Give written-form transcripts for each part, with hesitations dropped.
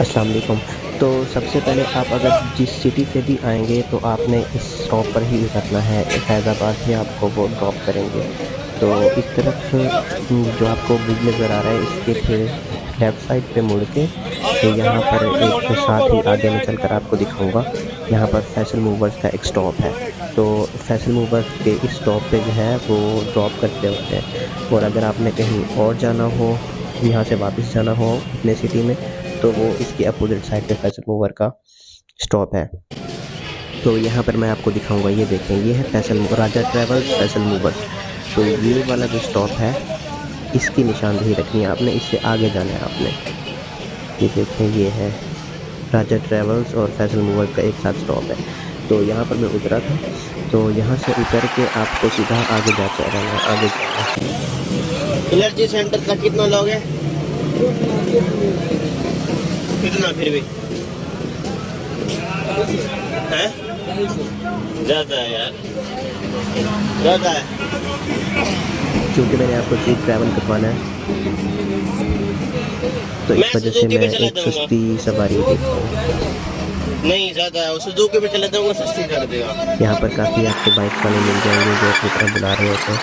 अस्सलाम वालेकुम। तो सबसे पहले आप अगर जिस सिटी से भी आएँगे तो आपने इस स्टॉप पर ही उतरना है। फैज़ाबाद से आपको वो ड्रॉप करेंगे। तो इस तरफ जो आपको ब्रिज नज़र आ रहा है इसके फिर लेफ़्ट साइड पे मुड़ के यहाँ पर एक साथ ही आगे मैं चलकर आपको दिखाऊँगा। यहाँ पर फैसल मूवर्स का एक स्टॉप है। तो फैसल मूवर्स के इस स्टॉप पे जो है वो ड्रॉप करते होते हैं। और अगर आपने कहीं और जाना हो, यहाँ से वापस जाना हो अपने सिटी में, तो वो इसके अपोज़िट साइड पे फैसल मूवर का स्टॉप है। तो यहाँ पर मैं आपको दिखाऊँगा, ये देखें, ये है राजा ट्रैवल्स फैसल मूवर्स। तो ये वाला जो स्टॉप है, इसकी निशानदेही रखनी है आपने, इससे आगे जाना है आपने। ये देखें, ये है राजा ट्रैवल्स और फैसल मूवर्स का एक साथ स्टॉप है। तो यहाँ पर मैं उतरा था, तो यहाँ से उतर के आपको सीधा आगे जाते रहना है, आगे जाना है। एनर्जी सेंटर तक कितना लोगे? कितना फिर भी है? ज़्यादा है यार, ज़्यादा है। क्योंकि मैंने आपको चीप ट्रैवल करवाना है, तो मैं इस वजह से सुजुकी मैं पे चला एक जाऊंगा। सस्ती सवारी देख रहा हूँ। नहीं ज़्यादा है, सुजुकी पे चला जाऊंगा, सस्ती कर देगा। यहाँ पर काफ़ी आपको बाइक्स वाले मिल जाएंगे जो अपनी तरफ बुला रहे होते हैं।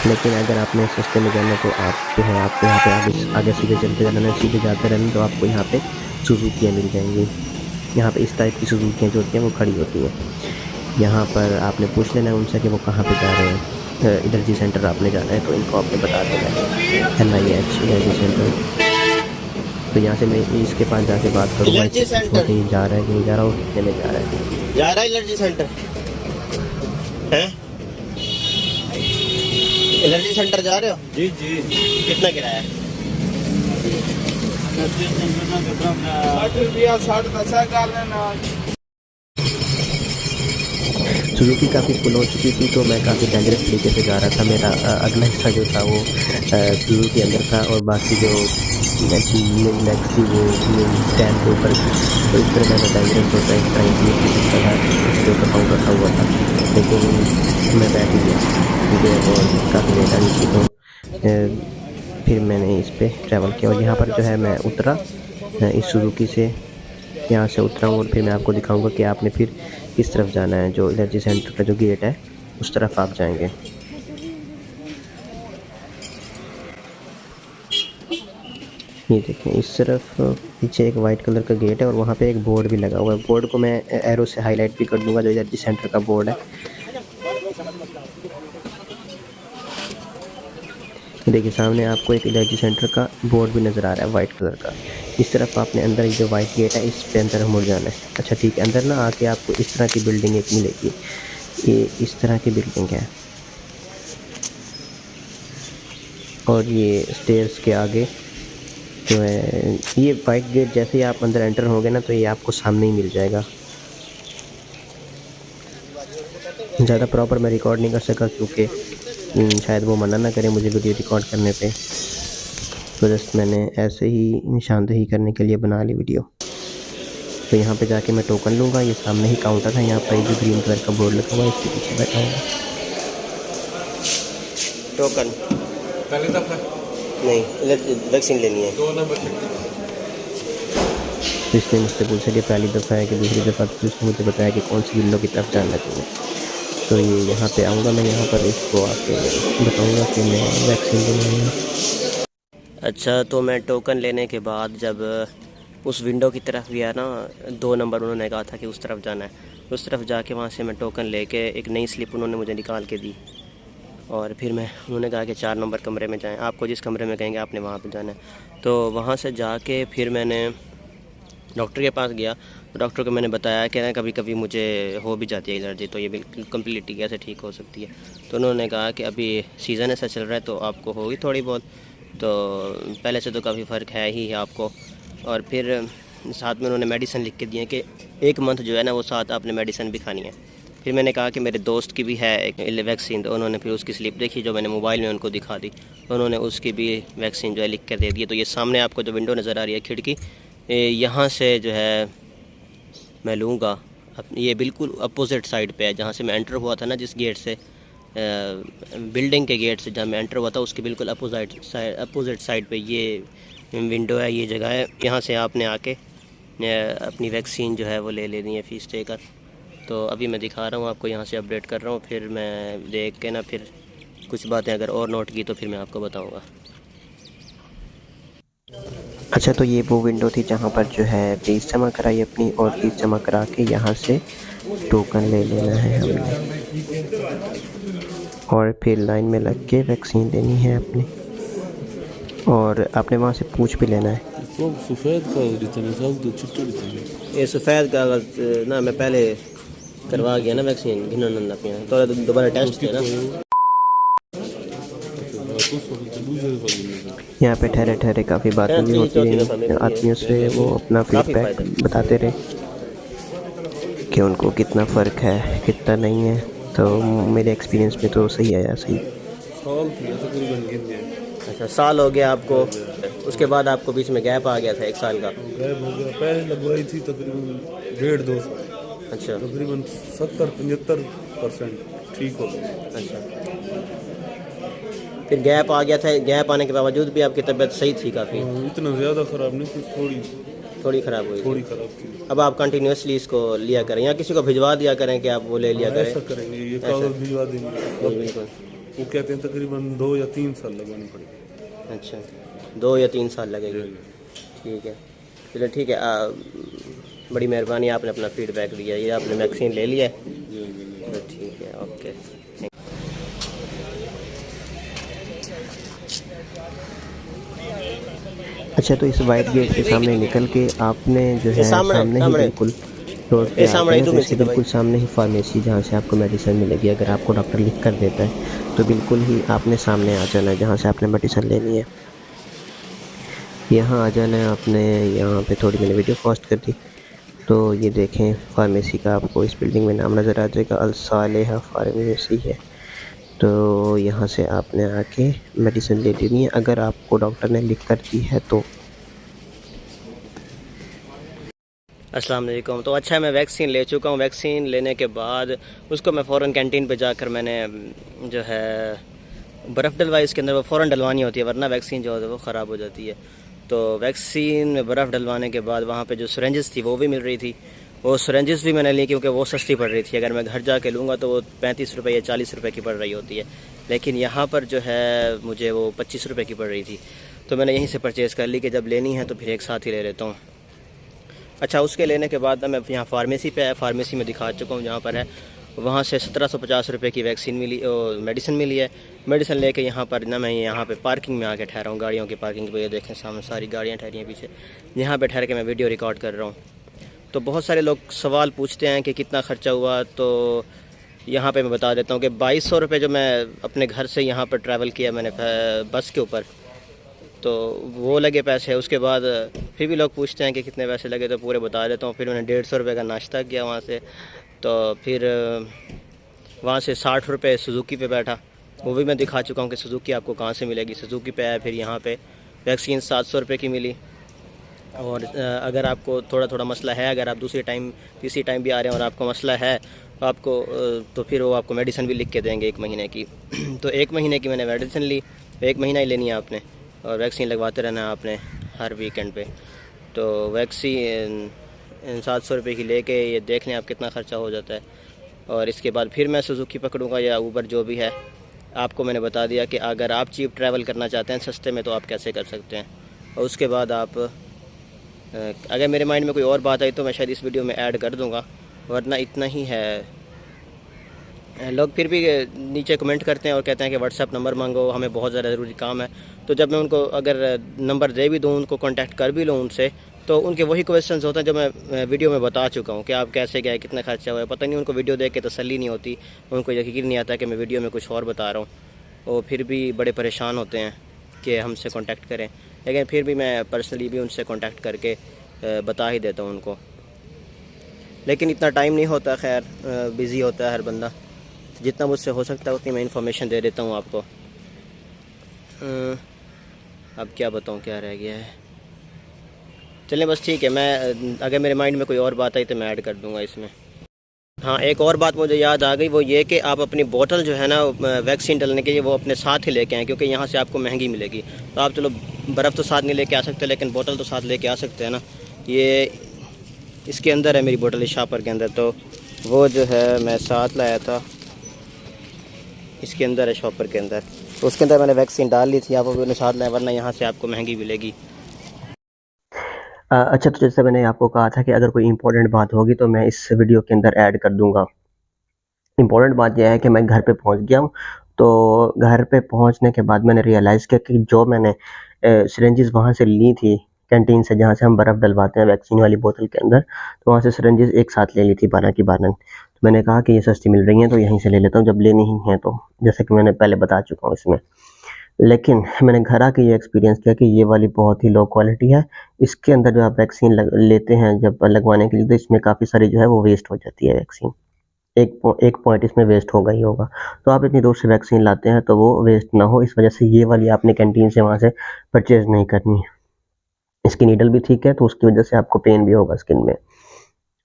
लेकिन अगर आपने सस्ते में जाना है तो आप जो है आपको यहाँ पे आगे आगे सीधे चलते जाना है, सीधे जाते रहना, तो आपको यहाँ पे सुजुकियाँ मिल जाएंगी। यहाँ पे इस टाइप की सुजुकियाँ जो होती हैं वो खड़ी होती हैं। यहाँ पर आपने पूछ लेना है उनसे कि वो कहाँ पे जा रहे हैं। एनर्जी सेंटर आपने जाना है तो इनको आपने बता देना है, NIH एनर्जी सेंटर। तो यहाँ से मैं इसके पास जाके बात करूँगा, एनर्जी इससे पूछूँगा सेंटर कि जा रहा है कि नहीं जा रहा, और कितने में जा रहा है। जा रहा है, एनर्जी सेंटर है। एनर्जी सेंटर जा रहे हो? जी जी। कितना किराया है? 60 रुपया, 60 पैसा कर लेना। सुजुकी काफ़ी फुल हो चुकी थी, तो मैं काफ़ी डेंजरस तरीके से जा रहा था। मेरा अगला हिस्सा जो था वो सुजुकी के अंदर था, और बाकी जो मेरी लेग्स थी वो स्टैंड के ऊपर थी। तो इस तरह मैंने डेंजरस होता है, इस तरह की किसी तरह उसके ऊपर पाँव रखा हुआ था, लेकिन मैं बैठ ही गया मुझे, और काफ़ी लेट आ गई थी। तो फिर मैंने इस पर ट्रैवल किया, और यहाँ पर जो है मैं उतरा इस सुजुकी से, यहाँ से उतरा हूँ, और फिर मैं आपको दिखाऊंगा कि आपने फिर किस तरफ जाना है। जो एनर्जी सेंटर का जो गेट है उस तरफ आप जाएंगे। ये देखें, इस तरफ पीछे एक वाइट कलर का गेट है, और वहाँ पे एक बोर्ड भी लगा हुआ है। बोर्ड को मैं एरो से हाईलाइट भी कर दूंगा, जो एनर्जी सेंटर का बोर्ड है। देखिए, सामने आपको एक एनर्जी सेंटर का बोर्ड भी नज़र आ रहा है वाइट कलर का। इस तरफ आपने अंदर जो वाइट गेट है इस पे अंदर मुड़ जाना है। अच्छा ठीक है, अंदर ना आके आपको इस तरह की बिल्डिंग एक मिलेगी। ये इस तरह की बिल्डिंग है, और ये स्टेयर्स के आगे जो है ये वाइट गेट, जैसे ही आप अंदर एंटर होंगे ना तो ये आपको सामने ही मिल जाएगा। ज़्यादा प्रॉपर मैं रिकॉर्ड नहीं कर सका, क्योंकि शायद वो मना ना करें मुझे वीडियो रिकॉर्ड करने पे। तो जस्ट मैंने ऐसे ही निशानदेही करने के लिए बना ली वीडियो। तो यहाँ पे जाके मैं टोकन लूँगा। ये सामने ही काउंटर है, यहाँ पर जो ग्रीन कलर का बोर्ड लगा हुआ है इसके पीछे बैठा हूँ। टोकन पहली दफा नहीं, वैक्सीन लेनी है। 2 नंबर तो इसने मुझसे पूछा कि पहली दफ़ा है कि दूसरी दफ़ा, तो उसने मुझे बताया कि कौन सी विंडो की तरफ जाना चाहिए। तो ये यहाँ पे आऊँगा मैं, यहाँ पर इसको आके बताऊँगा कि मैं वैक्सीन लेनी है। अच्छा, तो मैं टोकन लेने के बाद जब उस विंडो की तरफ गया ना, 2 नंबर उन्होंने कहा था कि उस तरफ जाना है। उस तरफ जाके वहाँ से मैं टोकन लेके एक नई स्लिप उन्होंने मुझे निकाल के दी, और फिर उन्होंने कहा कि 4 नंबर कमरे में जाएं, आपको जिस कमरे में कहेंगे आपने वहाँ पे जाना है। तो वहाँ से जाके फिर मैंने डॉक्टर के पास गया, तो डॉक्टर को मैंने बताया कि ना कभी कभी मुझे हो भी जाती है एलर्जी, तो ये बिल्कुल कम्प्लीटली कैसे ठीक हो सकती है। तो उन्होंने कहा कि अभी सीज़न ऐसा चल रहा है तो आपको होगी थोड़ी बहुत, तो पहले से तो काफ़ी फ़र्क है ही आपको। और फिर साथ में उन्होंने मेडिसिन लिख के दिए कि 1 मंथ जो है ना वो साथ आपने मेडिसिन भी खानी है। फिर मैंने कहा कि मेरे दोस्त की भी है एक वैक्सीन, तो उन्होंने फिर उसकी स्लिप देखी जो मैंने मोबाइल में उनको दिखा दी, उन्होंने उसकी भी वैक्सीन जो है लिख कर दे दी। तो ये सामने आपको जो विंडो नज़र आ रही है खिड़की, यहाँ से जो है मैं लूँगा। ये बिल्कुल अपोजिट साइड पे है जहाँ से मैं एंटर हुआ था ना, जिस गेट से बिल्डिंग के गेट से जहाँ मैं एंटर हुआ था उसके बिल्कुल अपोजिट साइड पे ये विंडो है, ये जगह है, यहाँ से आपने आके अपनी वैक्सीन जो है वो ले लेनी है फ़ीस देकर। तो अभी मैं दिखा रहा हूँ आपको, यहाँ से अपडेट कर रहा हूँ, फिर मैं देख के ना फिर कुछ बातें अगर और नोट की तो फिर मैं आपको बताऊँगा। अच्छा, तो ये वो विंडो थी जहाँ पर जो है फ़ीस जमा कराई अपनी, और फ़ीस जमा करा के यहाँ से टोकन ले लेना है हमने, और फिर लाइन में लग के वैक्सीन लेनी है अपनी, और आपने वहाँ से पूछ भी लेना है। ये सफ़ेद कागज़ ना मैं पहले करवा गया ना वैक्सीन, घिनौना अपने तो दोबारा टेस्ट किया ना। यहाँ पे ठहरे ठहरे काफ़ी बातें भी होती रही आदमियों से, वो अपना फीडबैक बताते रहे कि उनको कितना फ़र्क है कितना नहीं है। तो मेरे एक्सपीरियंस में तो सही आया, सही। अच्छा, साल हो गया आपको, उसके बाद आपको बीच में गैप आ गया था 1 साल का? गैप हो गया, पहले लगवाई थी तकरीबन 1.5-2 साल। अच्छा, तकरीबन 70-75% ठीक हो गया। अच्छा, फिर गैप आ गया था, गैप आने के बावजूद भी आपकी तबीयत सही थी काफ़ी? इतना ज़्यादा ख़राब नहीं थी, थोड़ी ख़राब हुई, थोड़ी ख़राब थी। अब आप कंटिन्यूसली इसको लिया करें, या किसी को भिजवा दिया करें कि आप वो ले लिया करें। ऐसा करेंगे, ये कागज़ भिजवा देंगे। बिल्कुल। वो कहते हैं तकरीबन 2 या 3 साल लगवानी पड़ेगी। अच्छा, 2 या 3 साल लगेगी, ठीक है। चलो ठीक है, बड़ी मेहरबानी, आपने अपना फीडबैक दिया, ये आपने वैक्सीन ले लिया है, तो ठीक है, ओके। अच्छा, तो इस वाइट गेट के सामने निकल के आपने जो है सामने ही बिल्कुल रोड पे आते हैं, इसके बिल्कुल सामने ही फार्मेसी जहाँ से आपको मेडिसिन मिलेगी। अगर आपको डॉक्टर लिख कर देता है तो बिल्कुल ही आपने सामने आ जाना है जहाँ से आपने मेडिसिन लेनी है। यहाँ आ जाना है आपने। यहाँ पे थोड़ी मैंने वीडियो पोस्ट कर दी, तो ये देखें फार्मेसी का आपको इस बिल्डिंग में नाम नज़र आ जाएगा, अल सालेहा फार्मेसी है। तो यहाँ से आपने आके मेडिसिन ले लेनी है अगर आपको डॉक्टर ने लिख कर दी है तो। अस्सलाम वालेकुम। तो अच्छा, मैं वैक्सीन ले चुका हूँ। वैक्सीन लेने के बाद उसको मैं फ़ौरन कैंटीन पे जाकर मैंने जो है बर्फ़ डलवाई, इसके अंदर वो फ़ौरन डलवानी होती है, वरना वैक्सीन जो है वो ख़राब हो जाती है। तो वैक्सीन में बर्फ़ डलवाने के बाद वहाँ पे जो सिरेंजेस थी वो भी मिल रही थी, वो सिरेंजेस भी मैंने ली क्योंकि वो सस्ती पड़ रही थी। अगर मैं घर जाके लूँगा तो वो 35 रुपये या 40 रुपये की पड़ रही होती है, लेकिन यहाँ पर जो है मुझे वो 25 रुपये की पड़ रही थी। तो मैंने यहीं से परचेज़ कर ली कि जब लेनी है तो फिर एक साथ ही ले लेता हूँ। अच्छा, उसके लेने के बाद मैं यहाँ फार्मेसी पे फार्मेसी में दिखा चुका हूँ जहाँ पर है, वहाँ से 1750 रुपये की वैक्सीन मिली, मेडिसिन मिली है। मेडिसिन लेके यहाँ पर ना मैं यहाँ पे पार्किंग में आके ठहरा हूँ, गाड़ियों की पार्किंग पे। ये देखें सामने सारी गाड़ियाँ ठहरी हैं पीछे, यहाँ पे ठहर के मैं वीडियो रिकॉर्ड कर रहा हूँ। तो बहुत सारे लोग सवाल पूछते हैं कि कितना ख़र्चा हुआ, तो यहाँ पे मैं बता देता हूँ कि 2200 रुपये जो मैं अपने घर से यहाँ पर ट्रैवल किया मैंने बस के ऊपर, तो वो लगे पैसे। उसके बाद फिर भी लोग पूछते हैं कि कितने पैसे लगे, तो पूरे बता देता हूँ। फिर मैंने 150 रुपये का नाश्ता किया वहाँ से, तो फिर वहाँ से 60 रुपये सुजुकी पे बैठा, वो भी मैं दिखा चुका हूँ कि सुजुकी आपको कहाँ से मिलेगी। सुजुकी पे आया, फिर यहाँ पे वैक्सीन 700 रुपये की मिली। और अगर आपको थोड़ा थोड़ा मसला है, अगर आप तीसरी टाइम भी आ रहे हैं और आपको मसला है तो आपको तो फिर वो आपको मेडिसिन भी लिख के देंगे 1 महीने की। तो 1 महीने की मैंने मेडिसिन ली, 1 महीना ही लेनी है आपने, और वैक्सीन लगवाते रहना है आपने हर वीकेंड पे। तो वैक्सीन 700 रुपये की लेके ये देख लें आप कितना ख़र्चा हो जाता है। और इसके बाद फिर मैं सुजुकी पकड़ूंगा या ऊबर, जो भी है। आपको मैंने बता दिया कि अगर आप चीप ट्रैवल करना चाहते हैं सस्ते में, तो आप कैसे कर सकते हैं। और उसके बाद आप अगर मेरे माइंड में कोई और बात आई तो मैं शायद इस वीडियो में ऐड कर दूंगा, वरना इतना ही है। लोग फिर भी नीचे कमेंट करते हैं और कहते हैं कि व्हाट्सएप नंबर मांगो, हमें बहुत ज़्यादा ज़रूरी काम है। तो जब मैं उनको अगर नंबर दे भी दूँ, उनको कांटेक्ट कर भी लूँ उनसे, तो उनके वही क्वेश्चंस होते हैं जो मैं वीडियो में बता चुका हूँ कि आप कैसे गए, कितना खर्चा हुआ है। पता नहीं, उनको वीडियो देख के तसल्ली नहीं होती, उनको यकीन नहीं आता कि मैं वीडियो में कुछ और बता रहा हूँ। और फिर भी बड़े परेशान होते हैं कि हमसे कांटेक्ट करें, लेकिन फिर भी मैं पर्सनली भी उनसे कांटेक्ट करके बता ही देता हूँ उनको। लेकिन इतना टाइम नहीं होता, खैर बिज़ी होता है हर बंदा। जितना मुझसे हो सकता है उतनी मैं इन्फॉर्मेशन दे देता हूँ आपको। अब क्या बताऊँ, क्या रह गया है। चलें बस ठीक है, मैं अगर मेरे माइंड में कोई और बात आई तो मैं ऐड कर दूँगा इसमें। हाँ, एक और बात मुझे याद आ गई, वो ये कि आप अपनी बोतल जो है ना वैक्सीन डलने के लिए वो अपने साथ ही लेके आएँ, क्योंकि यहाँ से आपको महंगी मिलेगी। तो आप चलो बर्फ़ तो साथ नहीं लेके आ सकते, लेकिन बोतल तो साथ लेके आ सकते हैं ना। ये इसके अंदर है मेरी बोतल, इस शॉपर के अंदर, तो वो जो है मैं साथ लाया था, इसके अंदर है शॉपर के अंदर। तो उसके अंदर मैंने वैक्सीन डाल ली थी, आप वो भी साथ लाया, वरना यहाँ से आपको महंगी मिलेगी। अच्छा, तो जैसे मैंने आपको कहा था कि अगर कोई इंपॉर्टेंट बात होगी तो मैं इस वीडियो के अंदर ऐड कर दूंगा। इम्पोर्टेंट बात यह है कि मैं घर पे पहुंच गया हूँ। तो घर पे पहुंचने के बाद मैंने रियलाइज़ किया कि जो मैंने सिरेंजेस वहाँ से ली थी कैंटीन से, जहाँ से हम बर्फ़ डलवाते हैं वैक्सीन वाली बोतल के अंदर, तो वहाँ से सिरेंजेस एक साथ ले ली थी 12 की 12। तो मैंने कहा कि ये सस्ती मिल रही हैं तो यहीं से ले लेता हूँ जब लेनी ही है तो, जैसे कि मैंने पहले बता चुका हूँ इसमें। लेकिन मैंने घर आके ये एक्सपीरियंस किया कि ये वाली बहुत ही लो क्वालिटी है। इसके अंदर जो आप वैक्सीन लेते हैं जब लगवाने के लिए, तो इसमें काफ़ी सारी जो है वो वेस्ट हो जाती है वैक्सीन। एक पॉइंट इसमें वेस्ट होगा ही होगा। तो आप इतनी दूर से वैक्सीन लाते हैं तो वो वेस्ट ना हो, इस वजह से ये वाली आपने कैंटीन से वहाँ से परचेज़ नहीं करनी है। इसकी नीडल भी ठीक है, तो उसकी वजह से आपको पेन भी होगा स्किन में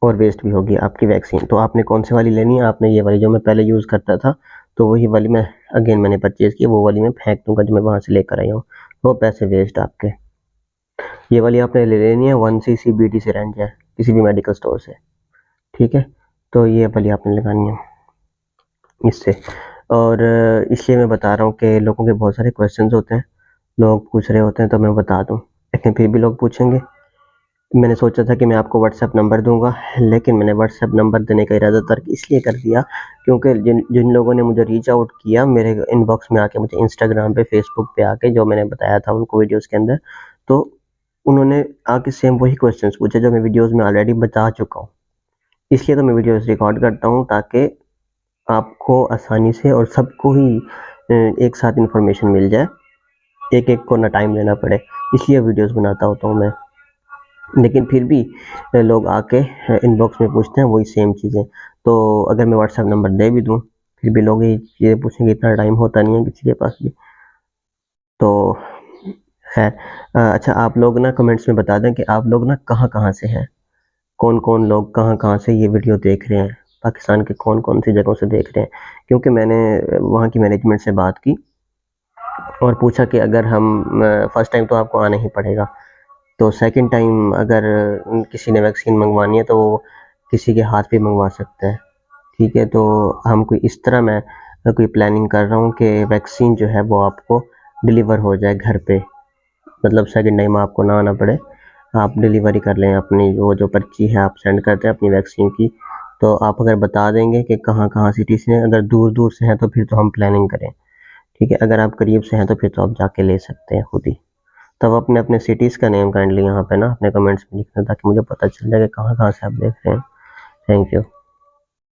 और वेस्ट भी होगी आपकी वैक्सीन। तो आपने कौन सी वाली लेनी है? आपने ये वाली जो मैं पहले यूज़ करता था, तो वही वाली मैं मैंने परचेज़ की, वो वाली मैं फेंक दूँगा जो मैं वहाँ से लेकर आया हूँ। वो पैसे वेस्ट आपके। ये वाली आपने ले लेनी है, 1 सीसी BT सिरेंज है, किसी भी मेडिकल स्टोर से, ठीक है? तो ये वाली आपने लगानी है इससे। और इसलिए मैं बता रहा हूँ कि लोगों के बहुत सारे क्वेश्चंस होते हैं, लोग पूछ रहे होते हैं, तो मैं बता दूँ, लेकिन फिर भी लोग पूछेंगे। मैंने सोचा था कि मैं आपको व्हाट्सएप नंबर दूंगा, लेकिन मैंने व्हाट्सएप नंबर देने का इरादा तर्क इसलिए कर दिया क्योंकि जिन जिन लोगों ने मुझे रीच आउट किया मेरे इनबॉक्स में आके, मुझे इंस्टाग्राम पे, फेसबुक पे आके, जो मैंने बताया था उनको वीडियोस के अंदर, तो उन्होंने आके सेम वही क्वेश्चंस पूछे जो मैं वीडियोस में ऑलरेडी बता चुका हूँ। इसलिए तो मैं वीडियोस रिकॉर्ड करता हूँ ताकि आपको आसानी से और सबको ही एक साथ इन्फॉर्मेशन मिल जाए, एक-एक को ना टाइम लेना पड़े, इसलिए वीडियोस बनाता होता हूँ मैं। लेकिन फिर भी लोग आके इनबॉक्स में पूछते हैं वही सेम चीज़ें। तो अगर मैं व्हाट्सएप नंबर दे भी दूँ, फिर भी लोग ये चीज़ें पूछेंगे, इतना टाइम होता नहीं है किसी के पास भी। तो खैर, अच्छा, आप लोग ना कमेंट्स में बता दें कि आप लोग ना कहाँ-कहाँ से हैं? कौन-कौन लोग कहाँ-कहाँ से ये वीडियो देख रहे हैं? पाकिस्तान के कौन-कौन सी जगहों से देख रहे हैं? क्योंकि मैंने वहाँ की मैनेजमेंट से बात की और पूछा कि अगर हम फर्स्ट टाइम तो आपको आना ही पड़ेगा, तो सेकंड टाइम अगर किसी ने वैक्सीन मंगवानी है तो वो किसी के हाथ भी मंगवा सकता है, ठीक है? तो हम कोई इस तरह मैं कोई प्लानिंग कर रहा हूँ कि वैक्सीन जो है वो आपको डिलीवर हो जाए घर पे, मतलब सेकंड टाइम आपको ना आना पड़े, आप डिलीवरी कर लें अपनी, वो जो पर्ची है आप सेंड करते हैं अपनी वैक्सीन की। तो आप अगर बता देंगे कि कहाँ-कहाँ सिटी से हैं, अगर दूर-दूर से हैं तो फिर तो हम प्लानिंग करें, ठीक है? अगर आप करीब से हैं तो फिर तो आप जाके ले सकते हैं खुद ही। तब अपने सिटीज़ का नेम काइंडली यहाँ पे ना अपने कमेंट्स में लिखना, ताकि मुझे पता चल जाए कि कहाँ-कहाँ से आप देख रहे हैं। Thank you.